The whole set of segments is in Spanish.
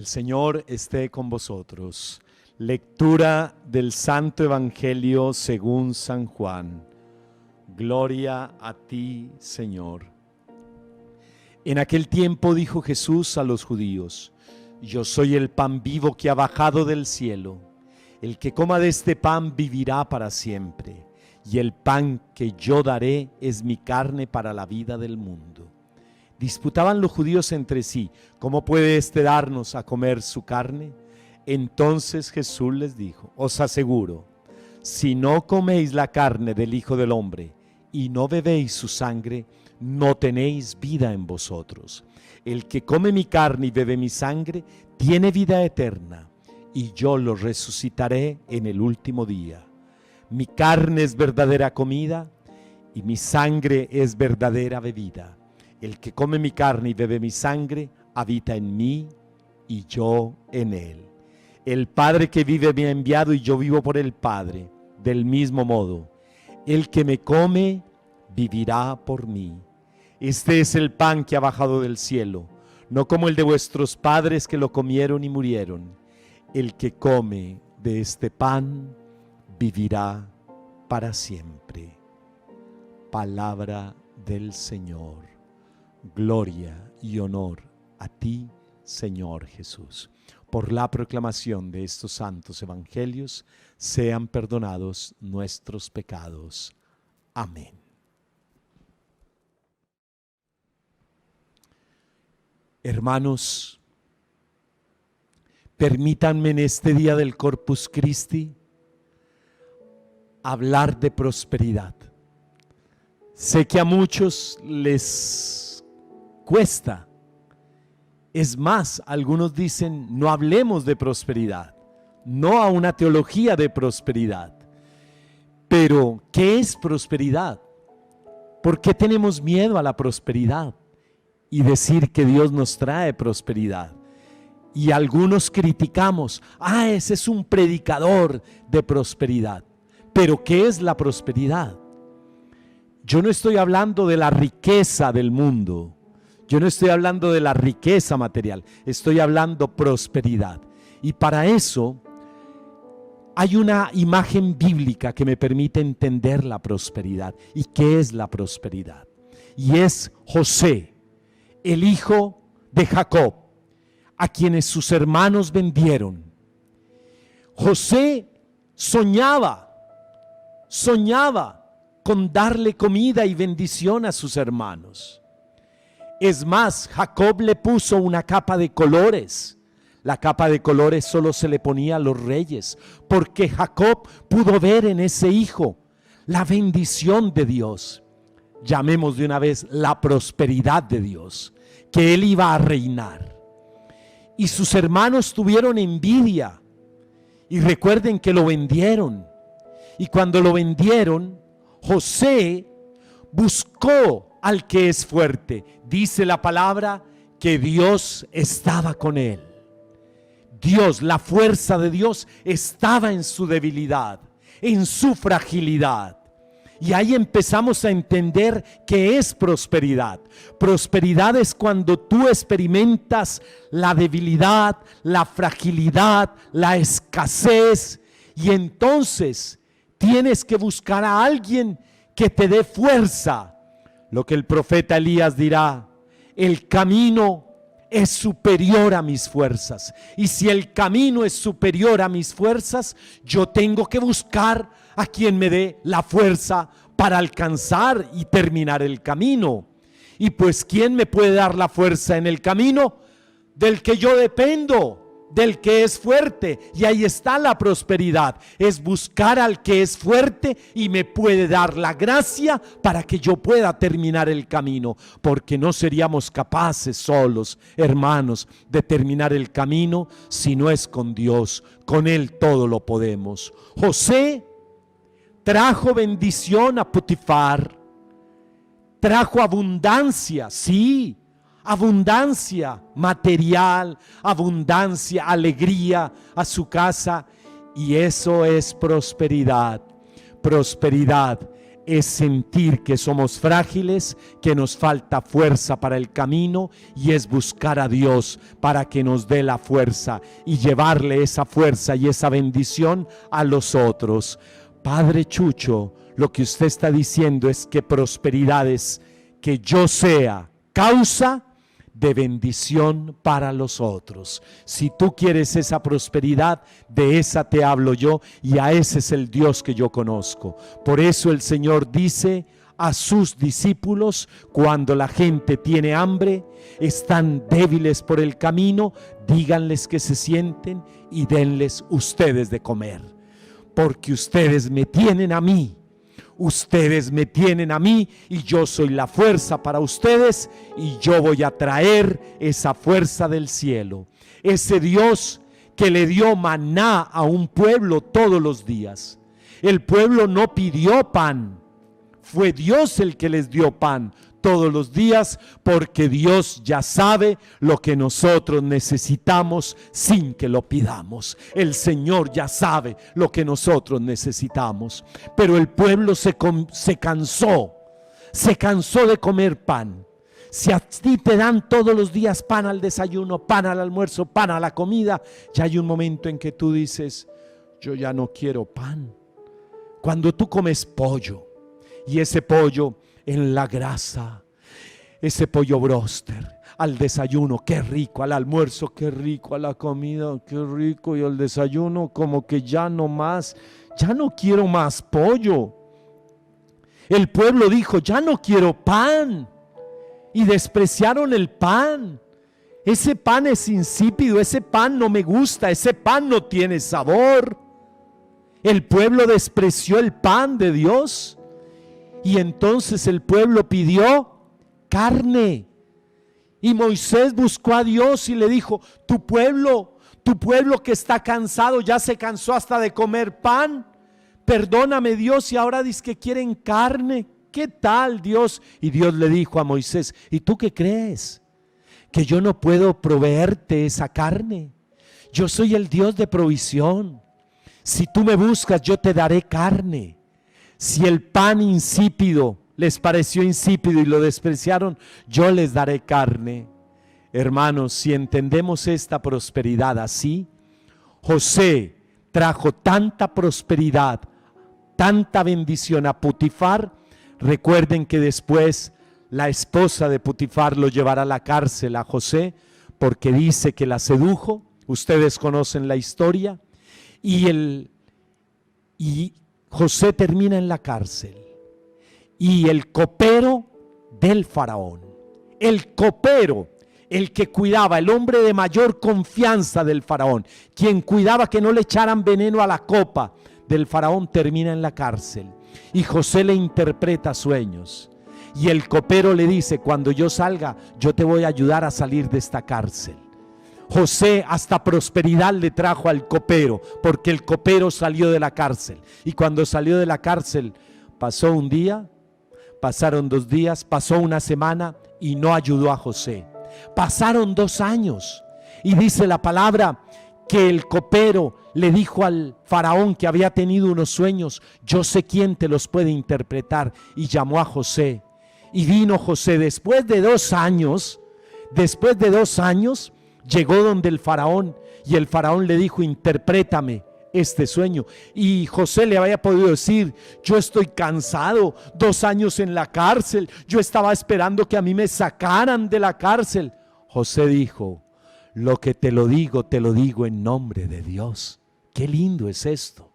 El Señor esté con vosotros. Lectura del Santo Evangelio según San Juan. Gloria a ti, Señor. En aquel tiempo dijo Jesús a los judíos: Yo soy el pan vivo que ha bajado del cielo. El que coma de este pan vivirá para siempre. Y el pan que yo daré es mi carne para la vida del mundo. Disputaban los judíos entre sí: ¿cómo puede éste darnos a comer su carne? Entonces Jesús les dijo: Os aseguro, si no coméis la carne del Hijo del Hombre y no bebéis su sangre, no tenéis vida en vosotros. El que come mi carne y bebe mi sangre tiene vida eterna, y yo lo resucitaré en el último día. Mi carne es verdadera comida y mi sangre es verdadera bebida. El que come mi carne y bebe mi sangre habita en mí y yo en él. El Padre que vive me ha enviado y yo vivo por el Padre. Del mismo modo, el que me come vivirá por mí. Este es el pan que ha bajado del cielo, no como el de vuestros padres que lo comieron y murieron. El que come de este pan vivirá para siempre. Palabra del Señor. Gloria y honor a ti, Señor Jesús. Por la proclamación de estos santos evangelios sean perdonados nuestros pecados. Amén. Hermanos, permítanme en este día del Corpus Christi hablar de prosperidad. Sé que a muchos les cuesta. Es más, algunos dicen: no hablemos de prosperidad, no a una teología de prosperidad. Pero, ¿qué es prosperidad? ¿Por qué tenemos miedo a la prosperidad y decir que Dios nos trae prosperidad? Y algunos criticamos: ese es un predicador de prosperidad. Pero, ¿qué es la prosperidad? Yo no estoy hablando de la riqueza del mundo. Yo no estoy hablando de la riqueza material, estoy hablando prosperidad. Y para eso hay una imagen bíblica que me permite entender la prosperidad. ¿Y qué es la prosperidad? Y es José, el hijo de Jacob, a quienes sus hermanos vendieron. José soñaba con darle comida y bendición a sus hermanos. Es más, Jacob le puso una capa de colores. La capa de colores solo se le ponía a los reyes, porque Jacob pudo ver en ese hijo la bendición de Dios. Llamemos de una vez la prosperidad de Dios, que él iba a reinar. Y sus hermanos tuvieron envidia. Y recuerden que lo vendieron. Y cuando lo vendieron, José buscó al que es fuerte. Dice la palabra que Dios estaba con él. Dios, la fuerza de Dios estaba en su debilidad, en su fragilidad. Y ahí empezamos a entender qué es prosperidad. Prosperidad es cuando tú experimentas la debilidad, la fragilidad, la escasez, y entonces tienes que buscar a alguien que te dé fuerza. Lo que el profeta Elías dirá: el camino es superior a mis fuerzas. Y si el camino es superior a mis fuerzas, yo tengo que buscar a quien me dé la fuerza para alcanzar y terminar el camino. Y pues, ¿quién me puede dar la fuerza en el camino? Del que yo dependo, del que es fuerte. Y ahí está la prosperidad, es buscar al que es fuerte y me puede dar la gracia para que yo pueda terminar el camino, porque no seríamos capaces solos, hermanos, de terminar el camino si no es con Dios. Con Él todo lo podemos. José trajo bendición a Potifar, trajo abundancia, sí, abundancia material, abundancia, alegría a su casa, y eso es prosperidad. Prosperidad es sentir que somos frágiles, que nos falta fuerza para el camino, y es buscar a Dios para que nos dé la fuerza y llevarle esa fuerza y esa bendición a los otros. Padre Chucho, lo que usted está diciendo es que prosperidad es que yo sea causa de bendición para los otros. Si tú quieres esa prosperidad, de esa te hablo yo, y a ese es el Dios que yo conozco. Por eso el Señor dice a sus discípulos, cuando la gente tiene hambre, están débiles por el camino, díganles que se sienten y denles ustedes de comer, porque ustedes me tienen a mí. Ustedes me tienen a mí y yo soy la fuerza para ustedes, y yo voy a traer esa fuerza del cielo. Ese Dios que le dio maná a un pueblo todos los días. El pueblo no pidió pan, fue Dios el que les dio pan todos los días, porque Dios ya sabe lo que nosotros necesitamos sin que lo pidamos. El Señor ya sabe lo que nosotros necesitamos, pero el pueblo se cansó de comer pan. Si a ti te dan todos los días pan al desayuno, pan al almuerzo, pan a la comida, ya hay un momento en que tú dices, yo ya no quiero pan. Cuando tú comes pollo, y ese pollo en la grasa, ese pollo bróster, al desayuno, qué rico, al almuerzo, qué rico, a la comida, qué rico, y al desayuno como que ya no más, ya no quiero más pollo. El pueblo dijo, ya no quiero pan, y despreciaron el pan. Ese pan es insípido, ese pan no me gusta, ese pan no tiene sabor. El pueblo despreció el pan de Dios. Y entonces el pueblo pidió carne. Y Moisés buscó a Dios y le dijo, tu pueblo que está cansado, ya se cansó hasta de comer pan. Perdóname, Dios, y ahora dice que quieren carne. ¿Qué tal, Dios? Y Dios le dijo a Moisés, ¿y tú qué crees? Que yo no puedo proveerte esa carne. Yo soy el Dios de provisión. Si tú me buscas, yo te daré carne. Si el pan insípido les pareció insípido y lo despreciaron, yo les daré carne. Hermanos, si entendemos esta prosperidad así, José trajo tanta prosperidad, tanta bendición a Potifar. Recuerden que después la esposa de Potifar lo llevará a la cárcel a José, porque dice que la sedujo. Ustedes conocen la historia. Y José termina en la cárcel, y el copero del faraón, el copero, el que cuidaba, el hombre de mayor confianza del faraón, quien cuidaba que no le echaran veneno a la copa del faraón, termina en la cárcel. Y José le interpreta sueños, y el copero le dice, cuando yo salga, yo te voy a ayudar a salir de esta cárcel. José hasta prosperidad le trajo al copero, porque el copero salió de la cárcel. Y cuando salió de la cárcel, pasó un día, pasaron 2 días, pasó una semana y no ayudó a José. Pasaron 2 años y dice la palabra que el copero le dijo al faraón que había tenido unos sueños, yo sé quién te los puede interpretar, y llamó a José. Y vino José después de 2 años, llegó donde el faraón, y el faraón le dijo, interprétame este sueño. Y José le había podido decir, yo estoy cansado, 2 años en la cárcel, yo estaba esperando que a mí me sacaran de la cárcel. José dijo, lo que te lo digo en nombre de Dios. Qué lindo es esto.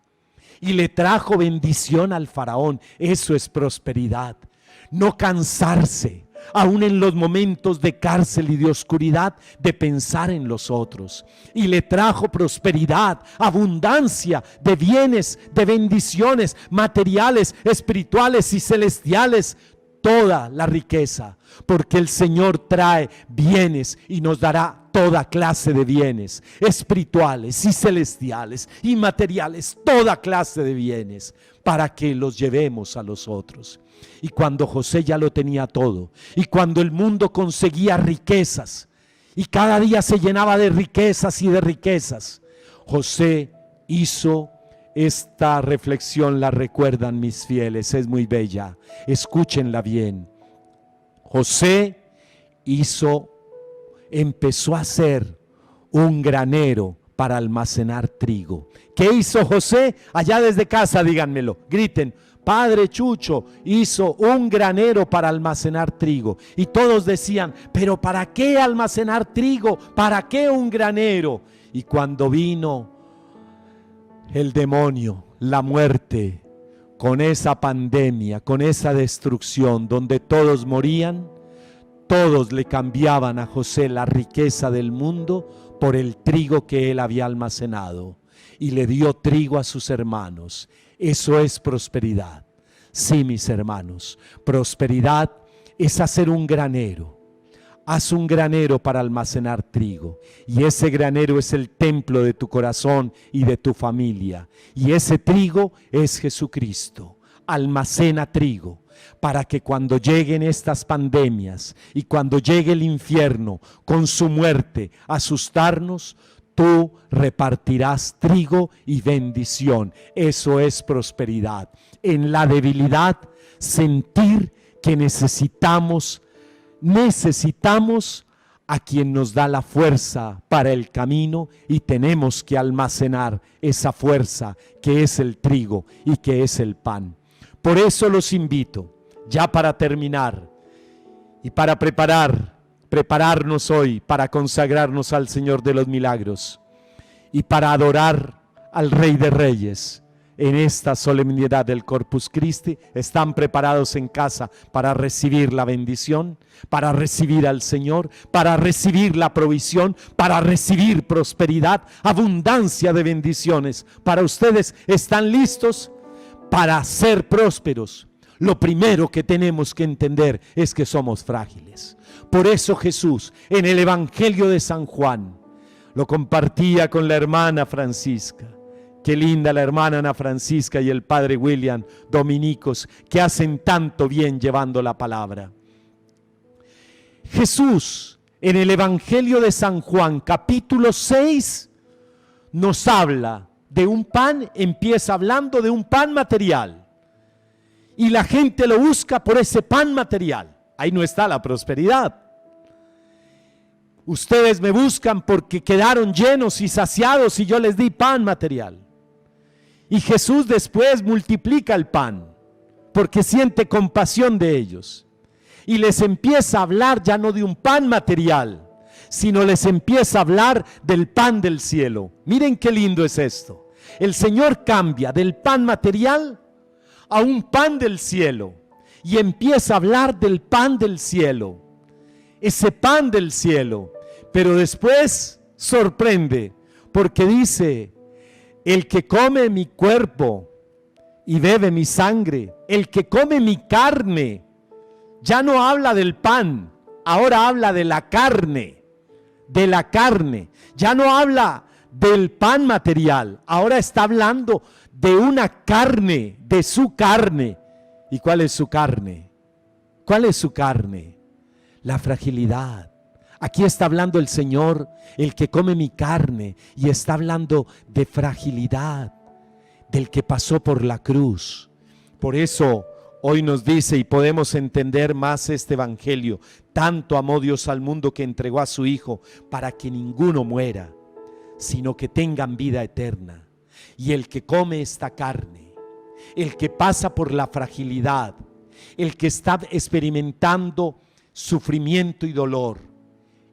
Y le trajo bendición al faraón. Eso es prosperidad. No cansarse, aún en los momentos de cárcel y de oscuridad, de pensar en los otros. Y le trajo prosperidad, abundancia de bienes, de bendiciones materiales, espirituales y celestiales, toda la riqueza, porque el Señor trae bienes y nos dará toda clase de bienes, espirituales y celestiales y materiales, toda clase de bienes, para que los llevemos a los otros. Y cuando José ya lo tenía todo, y cuando el mundo conseguía riquezas, y cada día se llenaba de riquezas y de riquezas, José hizo Esta reflexión la recuerdan mis fieles, es muy bella, escúchenla bien. José empezó a hacer un granero para almacenar trigo. ¿Qué hizo José? Allá desde casa, díganmelo, griten: Padre Chucho hizo un granero para almacenar trigo. Y todos decían: ¿pero para qué almacenar trigo? ¿Para qué un granero? Y cuando vino el demonio, la muerte, con esa pandemia, con esa destrucción donde todos morían, todos le cambiaban a José la riqueza del mundo por el trigo que él había almacenado, y le dio trigo a sus hermanos. Eso es prosperidad. Sí, mis hermanos, prosperidad es hacer un granero. Haz un granero para almacenar trigo, y ese granero es el templo de tu corazón y de tu familia, y ese trigo es Jesucristo. Almacena trigo para que cuando lleguen estas pandemias y cuando llegue el infierno con su muerte a asustarnos, tú repartirás trigo y bendición. Eso es prosperidad. En la debilidad, sentir que necesitamos a quien nos da la fuerza para el camino, y tenemos que almacenar esa fuerza que es el trigo y que es el pan. Por eso los invito, ya para terminar y para prepararnos hoy para consagrarnos al Señor de los milagros y para adorar al Rey de Reyes en esta solemnidad del Corpus Christi. ¿Están preparados en casa para recibir la bendición, para recibir al Señor, para recibir la provisión, para recibir prosperidad, abundancia de bendiciones para ustedes? ¿Están listos para ser prósperos? Lo primero que tenemos que entender es que somos frágiles. Por eso Jesús, en el Evangelio de San Juan, lo compartía con la hermana Francisca. Qué linda la hermana Ana Francisca y el padre William, dominicos, que hacen tanto bien llevando la palabra. Jesús, en el Evangelio de San Juan, capítulo 6, nos habla de un pan, empieza hablando de un pan material. Y la gente lo busca por ese pan material. Ahí no está la prosperidad. Ustedes me buscan porque quedaron llenos y saciados y yo les di pan material. Y Jesús después multiplica el pan porque siente compasión de ellos. Y les empieza a hablar ya no de un pan material, sino les empieza a hablar del pan del cielo. Miren qué lindo es esto. El Señor cambia del pan material a un pan del cielo y empieza a hablar del pan del cielo, ese pan del cielo. Pero después sorprende porque dice: el que come mi cuerpo y bebe mi sangre, el que come mi carne. Ya no habla del pan, ahora habla de la carne, ya no habla del pan material, ahora está hablando de una carne, de su carne. ¿Y cuál es su carne? ¿Cuál es su carne? La fragilidad. Aquí está hablando el Señor, el que come mi carne, y está hablando de fragilidad, del que pasó por la cruz. Por eso hoy nos dice, y podemos entender más este evangelio: tanto amó Dios al mundo que entregó a su Hijo para que ninguno muera, sino que tengan vida eterna. Y el que come esta carne, el que pasa por la fragilidad, el que está experimentando sufrimiento y dolor,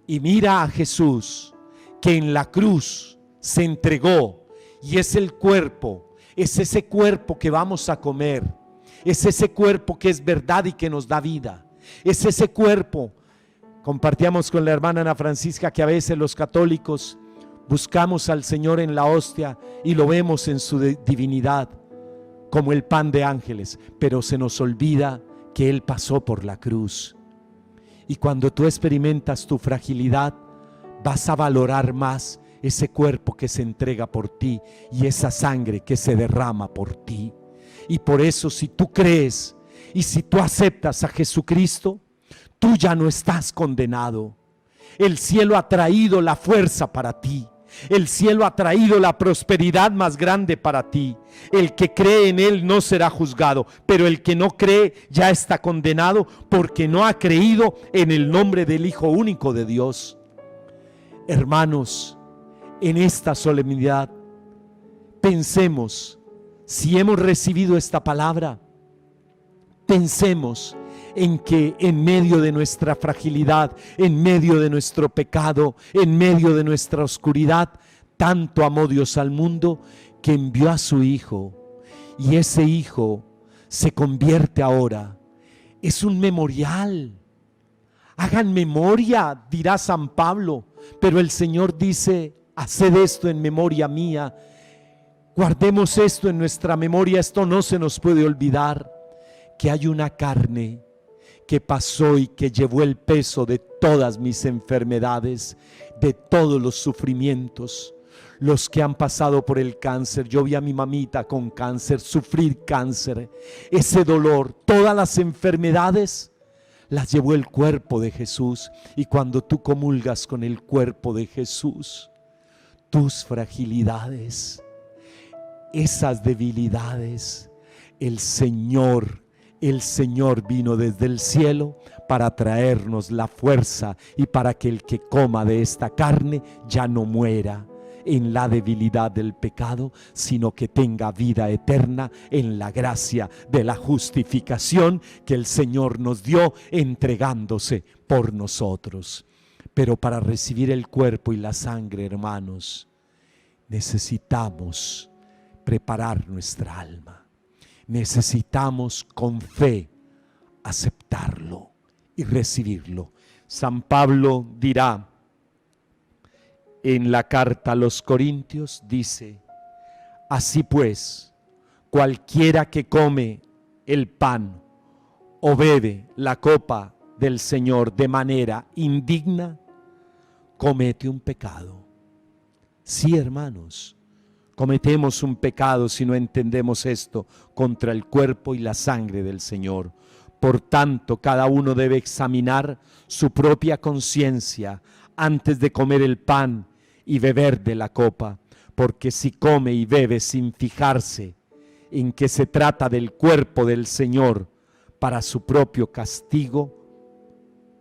y mira a Jesús que en la cruz se entregó, y es el cuerpo, es ese cuerpo que vamos a comer, es ese cuerpo que es verdad y que nos da vida, es ese cuerpo. Compartíamos con la hermana Ana Francisca que a veces los católicos buscamos al Señor en la hostia y lo vemos en su divinidad como el pan de ángeles, pero se nos olvida que Él pasó por la cruz. Y cuando tú experimentas tu fragilidad, vas a valorar más ese cuerpo que se entrega por ti y esa sangre que se derrama por ti. Y por eso, si tú crees y si tú aceptas a Jesucristo, tú ya no estás condenado. El cielo ha traído la fuerza para ti. El cielo ha traído la prosperidad más grande para ti. El que cree en Él no será juzgado, pero el que no cree ya está condenado porque no ha creído en el nombre del Hijo único de Dios. Hermanos, en esta solemnidad, pensemos, si hemos recibido esta palabra, pensemos en que en medio de nuestra fragilidad, en medio de nuestro pecado, en medio de nuestra oscuridad, tanto amó Dios al mundo que envió a su Hijo, y ese Hijo se convierte ahora, es un memorial. Hagan memoria, dirá San Pablo, pero el Señor dice: haced esto en memoria mía. Guardemos esto en nuestra memoria, esto no se nos puede olvidar, que hay una carne que pasó y que llevó el peso de todas mis enfermedades, de todos los sufrimientos. Los que han pasado por el cáncer, yo vi a mi mamita con cáncer, sufrir cáncer, ese dolor, todas las enfermedades las llevó el cuerpo de Jesús. Y cuando tú comulgas con el cuerpo de Jesús, tus fragilidades, esas debilidades, el Señor vino desde el cielo para traernos la fuerza y para que el que coma de esta carne ya no muera en la debilidad del pecado, sino que tenga vida eterna en la gracia de la justificación que el Señor nos dio entregándose por nosotros. Pero para recibir el cuerpo y la sangre, hermanos, necesitamos preparar nuestra alma. Necesitamos con fe aceptarlo y recibirlo. San Pablo dirá en la carta a los Corintios, dice: así pues, cualquiera que come el pan o bebe la copa del Señor de manera indigna, comete un pecado. Sí, hermanos, cometemos un pecado si no entendemos esto contra el cuerpo y la sangre del Señor. Por tanto, cada uno debe examinar su propia conciencia antes de comer el pan y beber de la copa, porque si come y bebe sin fijarse en que se trata del cuerpo del Señor para su propio castigo,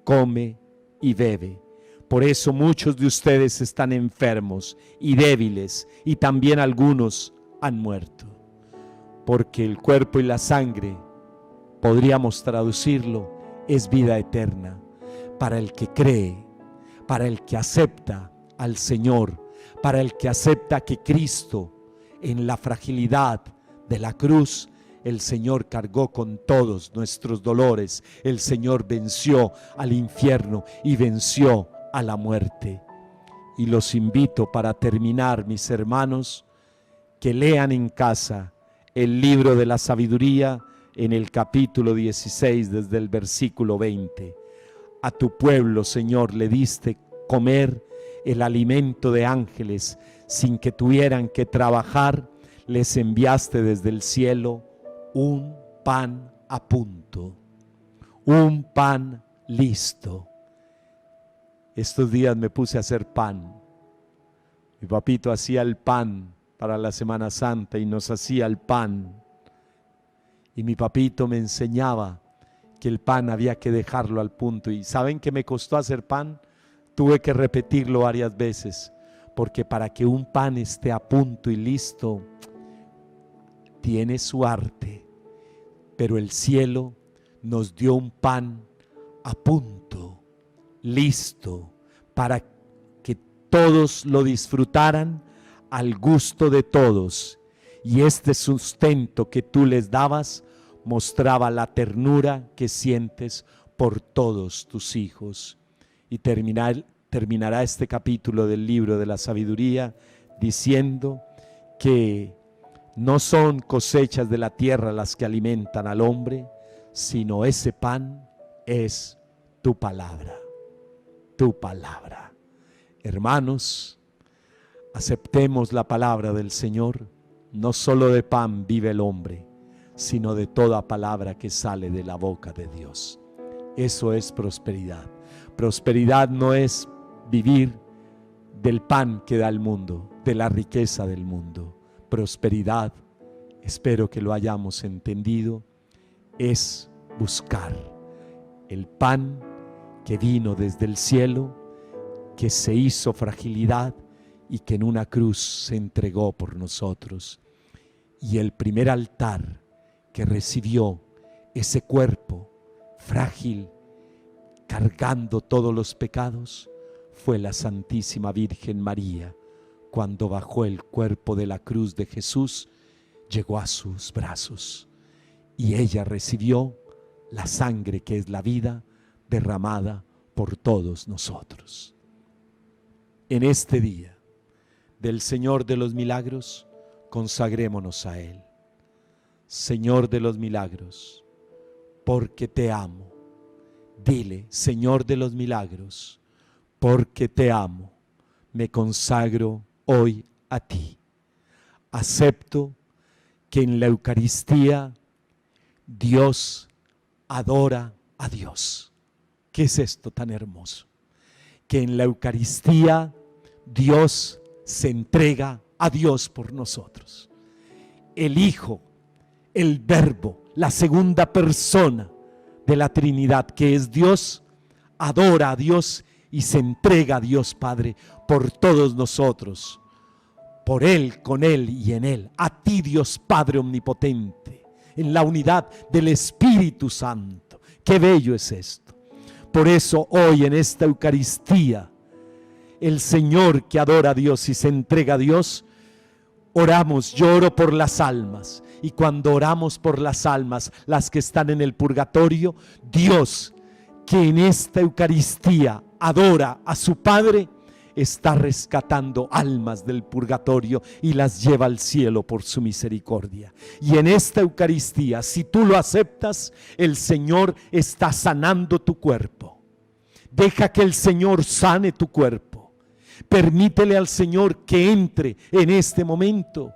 come y bebe. Por eso muchos de ustedes están enfermos y débiles, y también algunos han muerto. Porque el cuerpo y la sangre, podríamos traducirlo, es vida eterna para el que cree, para el que acepta al Señor, para el que acepta que Cristo, en la fragilidad de la cruz, el Señor cargó con todos nuestros dolores. El Señor venció al infierno y venció a la muerte. Y los invito, para terminar, mis hermanos, que lean en casa el libro de la sabiduría en el capítulo 16, desde el versículo 20. A tu pueblo, Señor, le diste comer el alimento de ángeles sin que tuvieran que trabajar. Les enviaste desde el cielo un pan a punto, un pan listo. Estos días me puse a hacer pan. Mi papito hacía el pan para la Semana Santa y nos hacía el pan. Y mi papito me enseñaba que el pan había que dejarlo al punto. ¿Y saben qué me costó hacer pan? Tuve que repetirlo varias veces, porque para que un pan esté a punto y listo, tiene su arte. Pero el cielo nos dio un pan a punto, listo, para que todos lo disfrutaran al gusto de todos. Y este sustento que tú les dabas mostraba la ternura que sientes por todos tus hijos. Y terminará este capítulo del libro de la sabiduría diciendo que no son cosechas de la tierra las que alimentan al hombre, sino ese pan es tu palabra. Tu palabra. Hermanos, aceptemos la palabra del Señor. No solo de pan vive el hombre, sino de toda palabra que sale de la boca de Dios. Eso es prosperidad. Prosperidad no es vivir del pan que da el mundo, de la riqueza del mundo. Prosperidad, espero que lo hayamos entendido, es buscar el pan que vino desde el cielo, que se hizo fragilidad y que en una cruz se entregó por nosotros. Y el primer altar que recibió ese cuerpo frágil, cargando todos los pecados, fue la Santísima Virgen María. Cuando bajó el cuerpo de la cruz de Jesús, llegó a sus brazos y ella recibió la sangre que es la vida derramada por todos nosotros. En este día del Señor de los Milagros, consagrémonos a Él. Señor de los milagros, porque te amo. Dile, Señor de los milagros, porque te amo, me consagro hoy a ti. Acepto que en la Eucaristía Dios adora a Dios. ¿Qué es esto tan hermoso? Que en la Eucaristía Dios se entrega a Dios por nosotros. El Hijo, el Verbo, la segunda persona de la Trinidad, que es Dios, adora a Dios y se entrega a Dios Padre por todos nosotros, por Él, con Él y en Él. A ti, Dios Padre omnipotente, en la unidad del Espíritu Santo. Qué bello es esto. Por eso hoy en esta Eucaristía, el Señor que adora a Dios y se entrega a Dios, oramos. Yo oro por las almas, y cuando oramos por las almas, las que están en el purgatorio, Dios, que en esta Eucaristía adora a su Padre, está rescatando almas del purgatorio y las lleva al cielo por su misericordia. Y en esta Eucaristía, si tú lo aceptas, el Señor está sanando tu cuerpo. Deja que el Señor sane tu cuerpo. Permítele al Señor que entre en este momento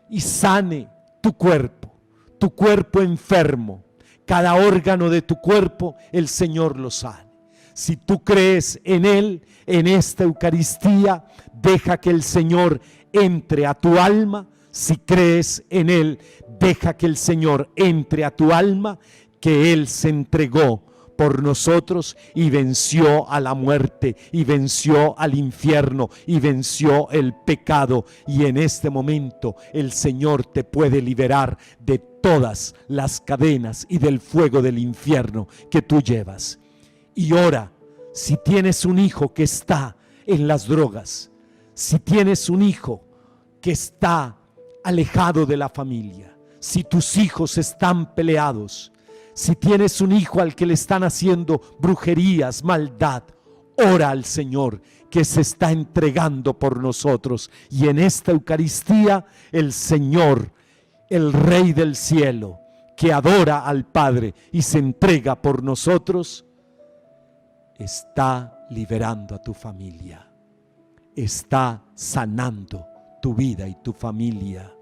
y sane tu cuerpo enfermo. Cada órgano de tu cuerpo, el Señor lo sane. Si tú crees en Él, en esta Eucaristía, deja que el Señor entre a tu alma. Si crees en Él, deja que el Señor entre a tu alma, que Él se entregó por nosotros y venció a la muerte y venció al infierno y venció el pecado. Y en este momento el Señor te puede liberar de todas las cadenas y del fuego del infierno que tú llevas. Y ora, si tienes un hijo que está en las drogas, si tienes un hijo que está alejado de la familia, si tus hijos están peleados, si tienes un hijo al que le están haciendo brujerías, maldad, ora al Señor que se está entregando por nosotros. Y en esta Eucaristía el Señor, el Rey del cielo, que adora al Padre y se entrega por nosotros, está liberando a tu familia, está sanando tu vida y tu familia.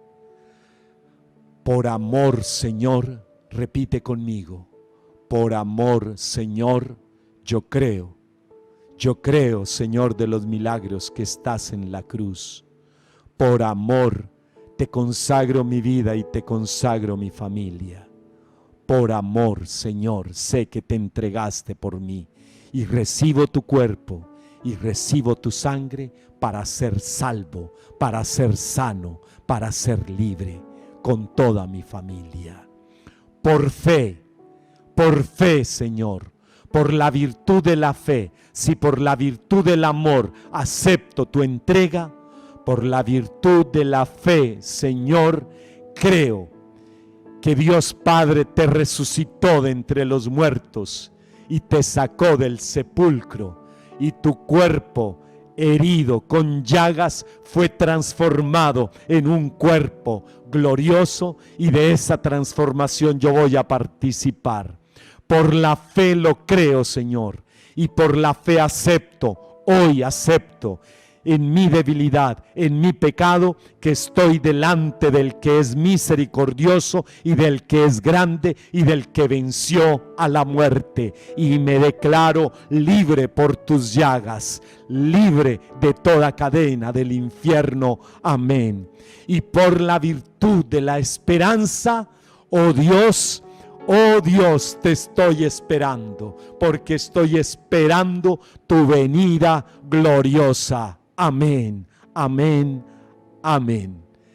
Por amor, Señor, repite conmigo, por amor, Señor, yo creo, Señor de los milagros, que estás en la cruz. Por amor, te consagro mi vida y te consagro mi familia. Por amor, Señor, sé que te entregaste por mí y recibo tu cuerpo y recibo tu sangre para ser salvo, para ser sano, para ser libre con toda mi familia. Por fe, Señor, por la virtud de la fe, si por la virtud del amor acepto tu entrega, por la virtud de la fe, Señor, creo que Dios Padre te resucitó de entre los muertos y te sacó del sepulcro, y tu cuerpo herido con llagas fue transformado en un cuerpo glorioso, y de esa transformación yo voy a participar. Por la fe lo creo, Señor, y por la fe acepto, hoy acepto en mi debilidad, en mi pecado, que estoy delante del que es misericordioso y del que es grande y del que venció a la muerte. Y me declaro libre por tus llagas, libre de toda cadena del infierno. Amén. Y por la virtud de la esperanza, oh Dios, te estoy esperando, porque estoy esperando tu venida gloriosa. Amén, amén, amén.